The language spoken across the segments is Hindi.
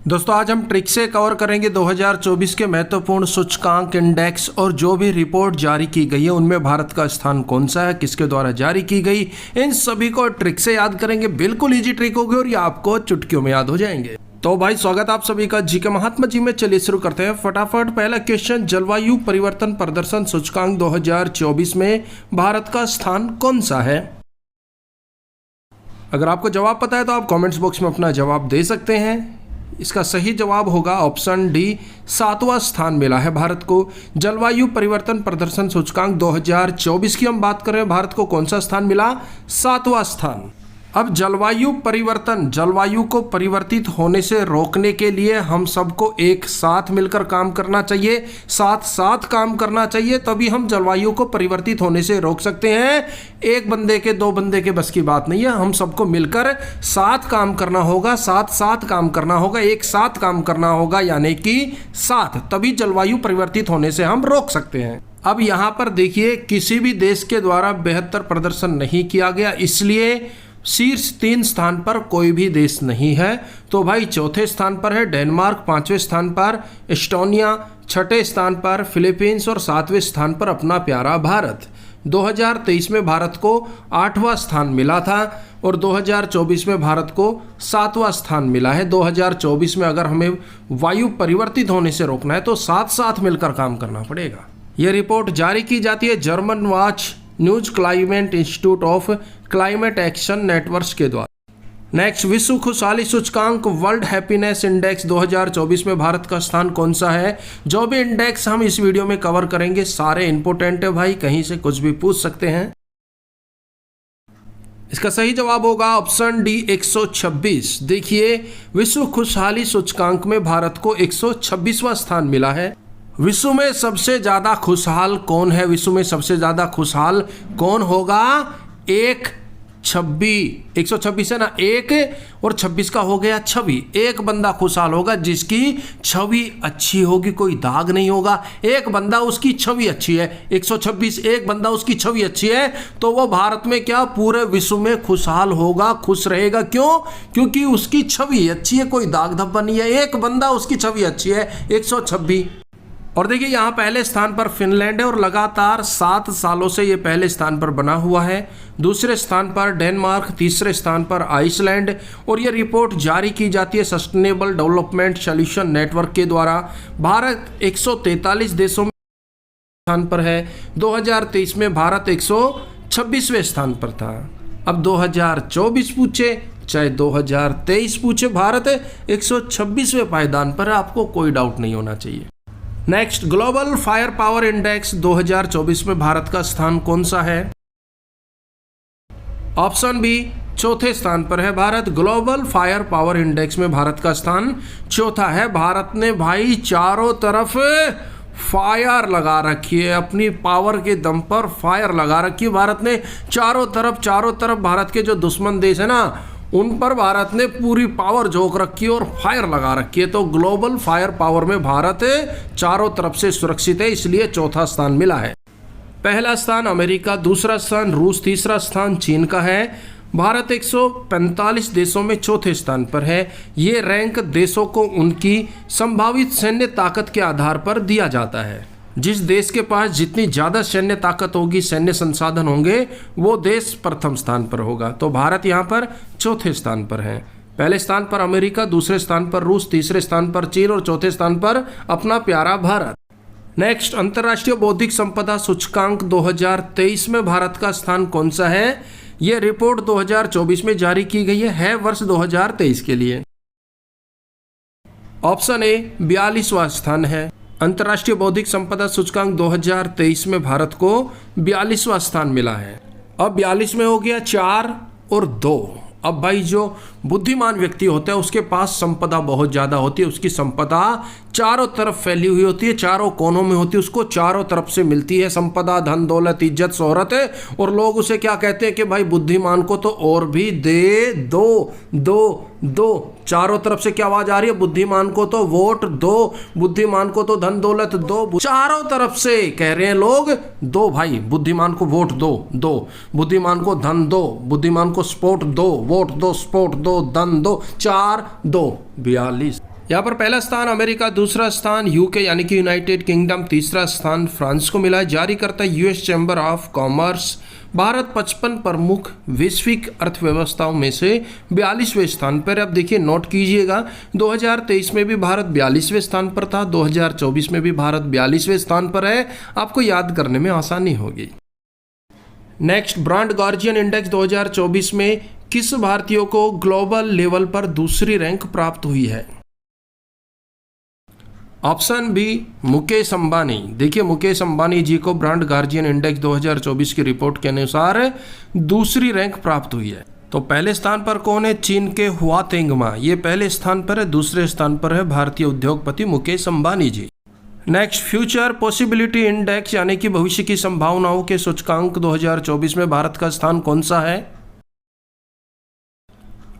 दोस्तों आज हम ट्रिक से कवर करेंगे 2024 के महत्वपूर्ण सूचकांक इंडेक्स और जो भी रिपोर्ट जारी की गई है उनमें भारत का स्थान कौन सा है, किसके द्वारा जारी की गई, इन सभी को ट्रिक से याद करेंगे। बिल्कुल इजी ट्रिक होगी और ये आपको चुटकियों में याद हो जाएंगे। तो भाई स्वागत आप सभी का जी के महात्मा जी में। चलिए शुरू करते हैं फटाफट। पहला क्वेश्चन, जलवायु परिवर्तन प्रदर्शन सूचकांक 2024 में भारत का स्थान कौन सा है? अगर आपको जवाब पता है तो आप कमेंट्स बॉक्स में अपना जवाब दे सकते हैं। इसका सही जवाब होगा ऑप्शन डी, 7वां स्थान मिला है भारत को। जलवायु परिवर्तन प्रदर्शन सूचकांक 2024 की हम बात कर रहे हैं, भारत को कौन सा स्थान मिला? 7वां स्थान। अब जलवायु परिवर्तन, जलवायु को परिवर्तित होने से रोकने के लिए हम सबको एक साथ मिलकर काम करना चाहिए, साथ साथ काम करना चाहिए, तभी हम जलवायु को परिवर्तित होने से रोक सकते हैं। एक बंदे के दो बंदे के बस की बात नहीं है, हम सबको मिलकर साथ काम करना होगा, साथ साथ काम करना होगा, एक साथ काम करना होगा, यानी कि साथ, तभी जलवायु परिवर्तित होने से हम रोक सकते हैं। अब यहाँ पर देखिए, किसी भी देश के द्वारा बेहतर प्रदर्शन नहीं किया गया, इसलिए शीर्ष 3 स्थान पर कोई भी देश नहीं है। तो भाई चौथे स्थान पर है डेनमार्क, 5वें स्थान पर एस्टोनिया, 6ठे स्थान पर फिलीपींस और 7वें स्थान पर अपना प्यारा भारत। 2023 में भारत को 8वां स्थान मिला था और 2024 में भारत को 7वां स्थान मिला है। 2024 में अगर हमें वायु परिवर्तित होने से रोकना है तो साथ साथ मिलकर काम करना पड़ेगा। यह रिपोर्ट जारी की जाती है German watch news climate institute of climate action networks के द्वारा। नेक्स्ट, विश्व खुशहाली सूचकांक वर्ल्ड हैप्पीनेस इंडेक्स 2024 में भारत का स्थान कौन सा है? जो भी इंडेक्स हम इस वीडियो में कवर करेंगे सारे इंपोर्टेंट है भाई, कहीं से कुछ भी पूछ सकते हैं। इसका सही जवाब होगा ऑप्शन डी, 126। देखिए, विश्व खुशहाली सूचकांक में भारत को 126वां स्थान मिला है। विश्व में सबसे ज्यादा खुशहाल कौन है? विश्व में सबसे ज्यादा खुशहाल कौन होगा? 126 है ना, 1 और 26 का हो गया छवि। एक बंदा खुशहाल होगा जिसकी छवि अच्छी होगी, कोई दाग नहीं होगा। एक बंदा उसकी छवि अच्छी है, 126 एक बंदा उसकी छवि अच्छी है, तो वो भारत में क्या पूरे विश्व में खुशहाल होगा, खुश रहेगा। क्यों? क्योंकि उसकी छवि अच्छी है, कोई दाग धब्बा नहीं है, एक बंदा उसकी छवि अच्छी है, 126। और देखिए यहाँ पहले स्थान पर फिनलैंड है और लगातार 7 सालों से ये पहले स्थान पर बना हुआ है। दूसरे स्थान पर डेनमार्क, तीसरे स्थान पर आइसलैंड। और ये रिपोर्ट जारी की जाती है सस्टेनेबल डेवलपमेंट सॉल्यूशन नेटवर्क के द्वारा। भारत 143 देशों में स्थान पर है। 2023 में भारत 126वें स्थान पर था। अब 2024 पूछे चाहे 2023 पूछे, भारत 126वें पायदान पर है, आपको कोई डाउट नहीं होना चाहिए। Next, global fire power index 2024 में भारत का स्थान कौन सा है? ऑप्शन बी, चौथे स्थान पर है Bharat. Global fire power index में भारत का स्थान चौथा है। भारत ने भाई चारों तरफ फायर लगा रखी है, अपनी पावर के दम पर फायर लगा रखी है भारत ने चारों तरफ। भारत के जो दुश्मन देश है ना, उन पर भारत ने पूरी पावर झोंक रखी है और फायर लगा रखी है। तो ग्लोबल फायर पावर में भारत चारों तरफ से सुरक्षित है, इसलिए चौथा स्थान मिला है। पहला स्थान अमेरिका, दूसरा स्थान रूस, तीसरा स्थान चीन का है। भारत 145 देशों में चौथे स्थान पर है। ये रैंक देशों को उनकी संभावित सैन्य ताकत के आधार पर दिया जाता है। जिस देश के पास जितनी ज़्यादा सैन्य ताकत होगी, सैन्य संसाधन होंगे, वो देश प्रथम स्थान पर होगा। तो भारत यहाँ पर चौथे स्थान पर है। पहले स्थान पर अमेरिका, दूसरे स्थान पर रूस, तीसरे स्थान पर चीन और चौथे स्थान पर अपना प्यारा भारत। नेक्स्ट, अंतर्राष्ट्रीय बौद्धिक संपदा सूचकांक 2023 में भारत का स्थान कौन सा है? यह रिपोर्ट 2024 में जारी की गई है वर्ष 2023 के लिए। ऑप्शन ए, 42वां स्थान है। अंतर्राष्ट्रीय बौद्धिक संपदा सूचकांक 2023 में भारत को 42वां स्थान मिला है। अब 42 में हो गया 4 और 2। अब भाई जो बुद्धिमान व्यक्ति होता है उसके पास संपदा बहुत ज़्यादा होती है, उसकी संपदा चारों तरफ फैली हुई होती है, चारों कोनों में होती है, उसको चारों तरफ से मिलती है संपदा, धन दौलत, इज्जत, शोहरत है। और लोग उसे क्या कहते हैं कि भाई बुद्धिमान को तो और भी दे दो दो दो। चारों तरफ से क्या आवाज आ रही है? बुद्धिमान को तो वोट दो, बुद्धिमान को तो धन दौलत दो। चारों तरफ से कह रहे हैं लोग, दो भाई, बुद्धिमान को वोट दो, बुद्धिमान को धन दो, बुद्धिमान को सपोर्ट दो, वोट दो, सपोर्ट दो, धन दो, 4 2 42। यहाँ पर पहला स्थान अमेरिका, दूसरा स्थान यूके यानी कि यूनाइटेड किंगडम, तीसरा स्थान फ्रांस को मिला है। जारी करता है US chamber of commerce. Bharat 55 प्रमुख वैश्विक अर्थव्यवस्थाओं में से 42वें स्थान पर। अब देखिए, नोट कीजिएगा, 2023 में भी भारत 42वें स्थान पर था, 2024 में भी भारत 42वें स्थान पर है। आपको याद करने में आसानी होगी। नेक्स्ट, ब्रांड गार्जियन इंडेक्स 2024 में किस भारतीय को ग्लोबल लेवल पर दूसरी रैंक प्राप्त हुई है? Option B, Mukesh Ambani. देखिए, मुकेश अंबानी जी को ब्रांड गार्जियन इंडेक्स 2024 की रिपोर्ट के अनुसार दूसरी रैंक प्राप्त हुई है। तो पहले स्थान पर कौन है? चीन के हुआ तेंगमा, ये पहले स्थान पर है। दूसरे स्थान पर है भारतीय उद्योगपति मुकेश अंबानी जी। नेक्स्ट, फ्यूचर पॉसिबिलिटी इंडेक्स यानी कि भविष्य की संभावनाओं के सूचकांक 2024 में भारत का स्थान कौन सा है?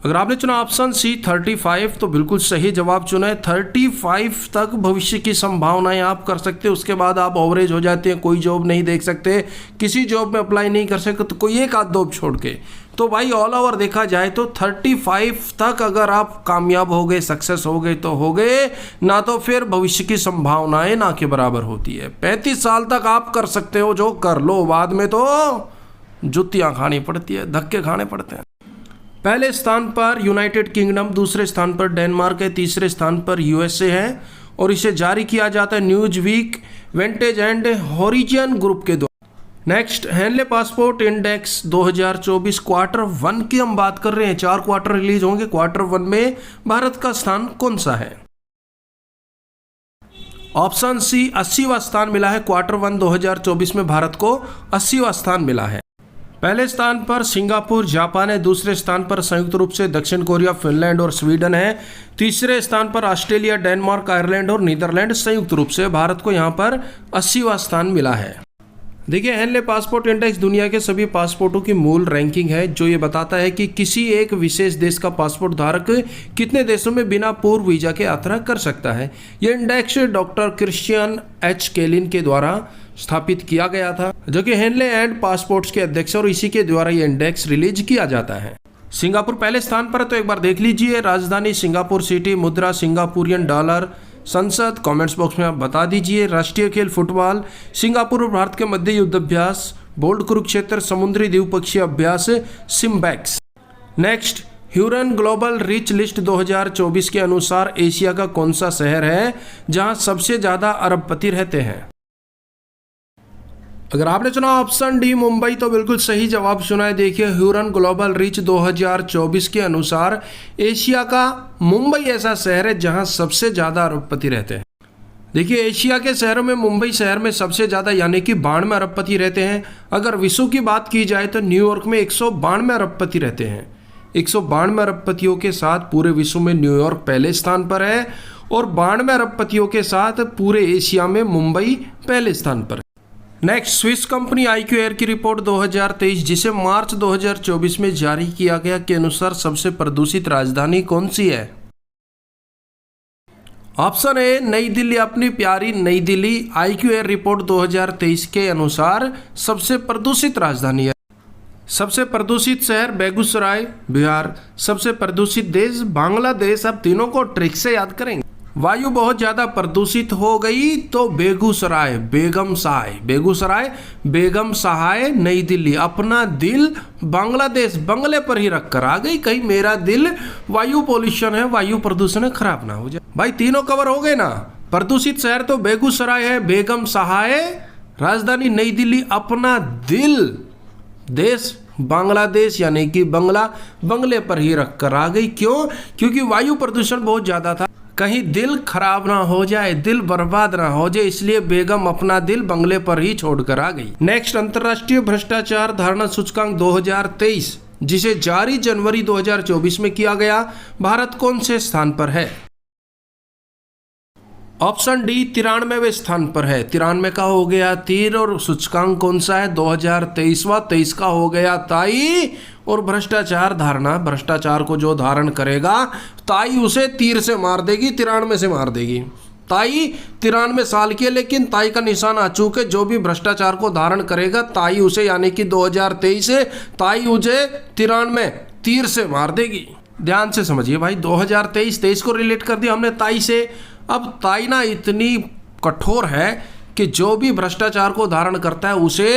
अगर आपने चुना ऑप्शन सी 35 तो बिल्कुल सही जवाब चुना है। 35 तक भविष्य की संभावनाएं आप कर सकते हैं। उसके बाद आप ओवरेज हो जाते हैं, कोई जॉब नहीं देख सकते, किसी जॉब में अप्लाई नहीं कर सकते, तो कोई एक आध जॉब छोड़ के। तो भाई ऑल ओवर देखा जाए तो 35 तक अगर आप कामयाब हो गए, सक्सेस हो गए तो हो गए, ना तो फिर भविष्य की संभावनाएं ना के बराबर होती है। 35 साल तक आप कर सकते हो जो कर लो, बाद में तो जुतियां खानी पड़ती है, धक्के खाने पड़ते हैं। पहले स्थान पर यूनाइटेड किंगडम, दूसरे स्थान पर डेनमार्क है, तीसरे स्थान पर यूएसए है और इसे जारी किया जाता है Newsweek, Vantage and Horizon group के द्वारा। Next, Henley passport index 2024 quarter 1 की हम बात कर रहे हैं। 4 क्वार्टर रिलीज होंगे। क्वार्टर 1 में भारत का स्थान कौन सा है? ऑप्शन सी 80वां स्थान मिला है। क्वार्टर 1 2024 में भारत को 80वां स्थान मिला है। पहले स्थान पर सिंगापुर, जापान है। दूसरे स्थान पर संयुक्त रूप से दक्षिण कोरिया, फिनलैंड और स्वीडन है। तीसरे स्थान पर ऑस्ट्रेलिया, डेनमार्क, आयरलैंड और नीदरलैंड संयुक्त रूप से। भारत को यहाँ पर 80वां स्थान मिला है। देखिए, हेनले पासपोर्ट इंडेक्स दुनिया के सभी पासपोर्टों की मूल रैंकिंग है, जो ये बताता है कि किसी एक विशेष देश का पासपोर्ट धारक कितने देशों में बिना पूर्व वीजा के यात्रा कर सकता है। यह इंडेक्स डॉक्टर क्रिश्चियन एच केलिन के द्वारा स्थापित किया गया था, जो कि हेनले एंड पासपोर्ट्स के अध्यक्ष, और इसी के द्वारा यह इंडेक्स रिलीज किया जाता है। सिंगापुर पहले स्थान पर है, तो एक बार देख लीजिए। राजधानी सिंगापुर सिटी, मुद्रा सिंगापुरियन डॉलर, संसद कमेंट्स बॉक्स में आप बता दीजिए। राष्ट्रीय खेल फुटबॉल, सिंगापुर और भारत के मध्य युद्ध अभ्यास, बोल्ड कुरुक्षेत्र समुद्री द्विपक्षीय अभ्यास, SIMBEX. Next, Hurun global rich list 2024 के अनुसार एशिया का कौन सा शहर है जहां सबसे ज्यादा अरबपति रहते हैं? अगर आपने चुना ऑप्शन डी मुंबई तो बिल्कुल सही जवाब चुना है। देखिए, ह्यूरन ग्लोबल रिच 2024 के अनुसार एशिया का मुंबई ऐसा शहर है जहां सबसे ज्यादा अरबपति रहते हैं। देखिए, एशिया के शहरों में मुंबई शहर में सबसे ज्यादा यानी कि 92 अरबपति रहते हैं। अगर विश्व की बात की जाए तो न्यूयॉर्क में 192 अरबपति रहते हैं। 192 अरबपतियों के साथ पूरे विश्व में न्यूयॉर्क पहले स्थान पर है और 92 अरबपतियों के साथ पूरे एशिया में मुंबई पहले स्थान पर है। Next, Swiss company IQ air की रिपोर्ट 2023 जिसे मार्च 2024 में जारी किया गया के अनुसार सबसे प्रदूषित राजधानी कौन सी है? ऑप्शन ए नई दिल्ली, अपनी प्यारी नई दिल्ली। IQ एयर रिपोर्ट 2023 के अनुसार सबसे प्रदूषित राजधानी है। सबसे प्रदूषित शहर बेगूसराय बिहार। सबसे प्रदूषित देश बांग्लादेश। अब तीनों को ट्रिक से याद करेंगे। वायु बहुत ज्यादा प्रदूषित हो गई तो बेगूसराय, बेगमसाय, बेगूसराय, बेगमसहाय, नई दिल्ली। अपना दिल बांग्लादेश बंगले पर ही रखकर आ गई, कहीं मेरा दिल वायु पोल्यूशन है, वायु प्रदूषण है, खराब ना हो जाए। भाई तीनों कवर हो गए ना। प्रदूषित शहर तो बेगूसराय है, बेगमसहाय, राजधानी नई दिल्ली, अपना दिल देश बांग्लादेश यानी कि बंगले पर ही रखकर आ गई। क्यों? क्योंकि वायु प्रदूषण बहुत ज्यादा था, कहीं दिल खराब ना हो जाए, दिल बर्बाद ना हो जाए, इसलिए बेगम अपना दिल बंगले पर ही छोड़कर आ गई। नेक्स्ट, अंतर्राष्ट्रीय भ्रष्टाचार धारणा सूचकांक 2023 जिसे जारी जनवरी 2024 में किया गया, भारत कौन से स्थान पर है? ऑप्शन डी 93वें स्थान पर है। 93 का हो गया तीर और सूचकांक कौन सा है? 2023वां। 23 का हो गया ताई और भ्रष्टाचार धारणा, भ्रष्टाचार को जो धारण करेगा ताई उसे तीर से मार देगी, 93 से मार देगी। ताई 93 साल की है लेकिन ताई का निशान आ चुके, जो भी भ्रष्टाचार को धारण करेगा ताई उसे यानी कि 2023 से ताई उसे 93 तीर से मार देगी। ध्यान से समझिए भाई, 2023 को रिलेट कर दिया हमने ताई से। अब ताई ना इतनी कठोर है कि जो भी भ्रष्टाचार को धारण करता है उसे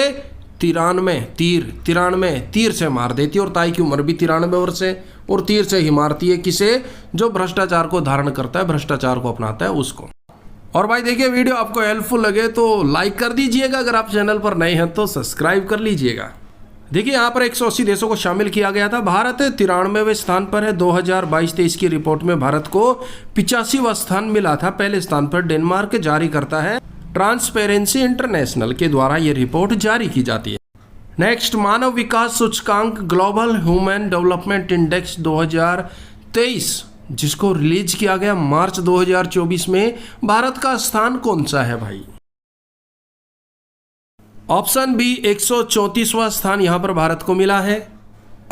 93 तीर से मार देती है। और ताई की उम्र भी 93 वर्ष है और तीर से ही मारती है किसे? जो भ्रष्टाचार को धारण करता है, भ्रष्टाचार को अपनाता है उसको। और भाई देखिए, वीडियो आपको हेल्पफुल लगे तो लाइक कर दीजिएगा, अगर आप चैनल पर नए हैं तो सब्सक्राइब कर लीजिएगा। देखिए यहाँ पर 180 देशों को शामिल किया गया था। भारत 93वें स्थान पर है। 2022-23 की रिपोर्ट में भारत को 85वां स्थान मिला था। पहले स्थान पर डेनमार्क जारी करता है। ट्रांसपेरेंसी इंटरनेशनल के द्वारा ये रिपोर्ट जारी की जाती है। नेक्स्ट, मानव विकास सूचकांक ग्लोबल ह्यूमन डेवलपमेंट इंडेक्स 2023, जिसको रिलीज किया गया मार्च 2024 में। भारत का स्थान कौन सा है भाई? ऑप्शन बी, 134वां स्थान यहां पर भारत को मिला है।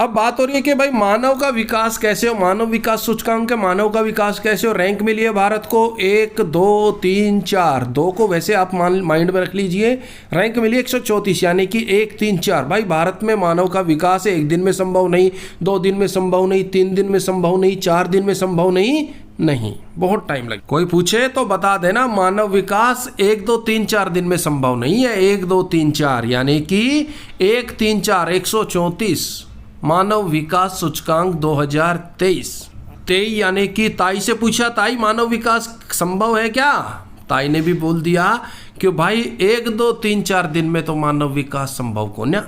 अब बात हो रही है कि भाई मानव का विकास कैसे हो, मानव विकास सूचकांक के मानव का विकास कैसे हो। रैंक मिली है भारत को 1, 2, 3, 4। 2 को वैसे आप माइंड में रख लीजिए। रैंक मिली 134, यानी कि 1, 3, 4। भाई भारत में मानव का विकास है, 1 दिन में संभव नहीं, 2 दिन में संभव नहीं, 3 दिन में संभव नहीं, 4 दिन में संभव नहीं, बहुत टाइम लगे। कोई पूछे तो बता देना, मानव विकास 1, 2, 3, 4 दिन में संभव नहीं है। 1, 2, 3, 4 यानी कि 1, 3, 4 134 मानव विकास सूचकांक 2023 यानी कि ताई से पूछा, ताई मानव विकास संभव है क्या? ताई ने भी बोल दिया कि भाई 1, 2, 3, 4 दिन में तो मानव विकास संभव को ना।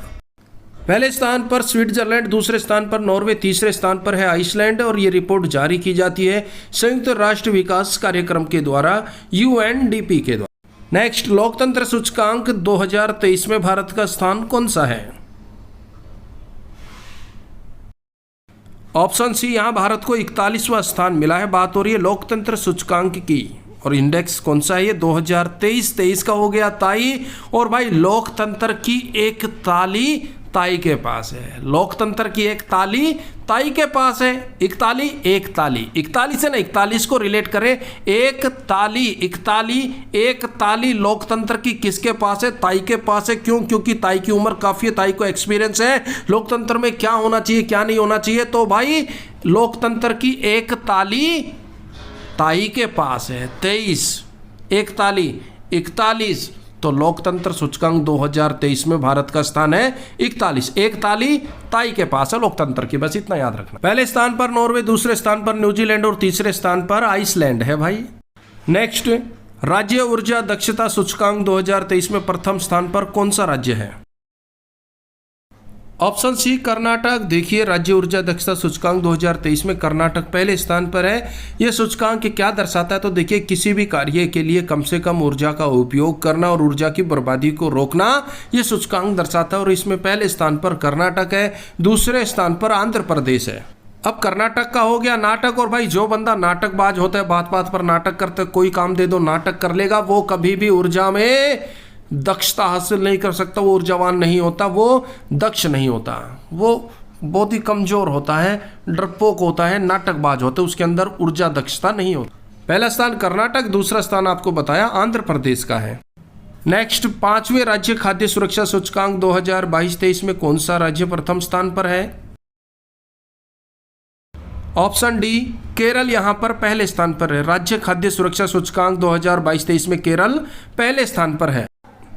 पहले स्थान पर स्विट्जरलैंड, दूसरे स्थान पर नॉर्वे, तीसरे स्थान पर है आइसलैंड। और ये रिपोर्ट जारी की जाती है संयुक्त राष्ट्र विकास कार्यक्रम के द्वारा, UNDP के द्वारा। नेक्स्ट, लोकतंत्र सूचकांक 2023 में भारत का स्थान कौन सा है? ऑप्शन सी, यहां भारत को 41वां स्थान मिला है। बात हो रही है लोकतंत्र सूचकांक की। और इंडेक्स कौन सा है ये? 2023 का हो गया ताई। और भाई लोकतंत्र की एक ताली ताई के पास है। लोकतंत्र की एक ताली ताई के पास है। एक ताली से ना 41 को रिलेट करें। एक ताली लोकतंत्र की किसके पास है? ताई के पास है। क्यों? क्योंकि ताई की उम्र काफी है, ताई को एक्सपीरियंस है लोकतंत्र में क्या होना चाहिए क्या नहीं होना चाहिए। तो भाई लोकतंत्र की एक ताली ताई के पास है। 23 एक ताली 41, तो लोकतंत्र सूचकांक 2023 में भारत का स्थान है 41। एक ताली ताई के पास है लोकतंत्र की, बस इतना याद रखना। पहले स्थान पर नॉर्वे, दूसरे स्थान पर न्यूजीलैंड और तीसरे स्थान पर आइसलैंड है भाई। नेक्स्ट, राज्य ऊर्जा दक्षता सूचकांक 2023 में प्रथम स्थान पर कौन सा राज्य है? Option C, Karnataka. देखिए राज्य ऊर्जा दक्षता सूचकांक 2023 में कर्नाटक पहले स्थान पर है। यह सूचकांक क्या दर्शाता है? तो देखिए किसी भी कार्य के लिए कम से कम ऊर्जा का उपयोग करना और ऊर्जा की बर्बादी को रोकना, यह सूचकांक दर्शाता है। और इसमें पहले स्थान पर कर्नाटक है, दूसरे स्थान पर आंध्र प्रदेश है। अब कर्नाटक का हो गया नाटक। और भाई जो बंदा नाटकबाज होता है, बात बात पर नाटक करते, कोई काम दे दो नाटक कर लेगा, वो कभी भी ऊर्जा में दक्षता हासिल नहीं कर सकता। वो ऊर्जावान नहीं होता, वो दक्ष नहीं होता, वो बहुत ही कमजोर होता है, डरपोक होता है, नाटकबाज होता है, उसके अंदर ऊर्जा दक्षता नहीं होती। पहला स्थान कर्नाटक, दूसरा स्थान आपको बताया आंध्र प्रदेश का है। नेक्स्ट, 5वें राज्य खाद्य सुरक्षा सूचकांक 2022-23 में कौन सा राज्य प्रथम स्थान पर है? ऑप्शन डी, केरल यहां पर पहले स्थान पर है। राज्य खाद्य सुरक्षा सूचकांक 2022-23 में केरल पहले स्थान पर है।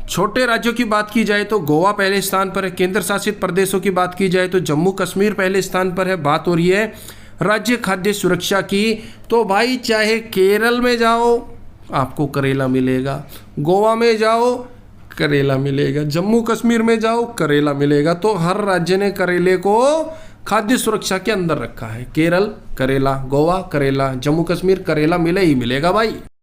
छोटे राज्यों की बात की जाए तो गोवा पहले स्थान पर है। केंद्र शासित प्रदेशों की बात की जाए तो जम्मू कश्मीर पहले स्थान पर है। बात हो रही है राज्य खाद्य सुरक्षा की, तो भाई चाहे केरल में जाओ आपको करेला मिलेगा, गोवा में जाओ करेला मिलेगा, जम्मू कश्मीर में जाओ करेला मिलेगा। तो हर राज्य ने करेले को खाद्य सुरक्षा के अंदर रखा है। केरल करेला, गोवा करेला, जम्मू कश्मीर करेला मिले ही मिलेगा भाई।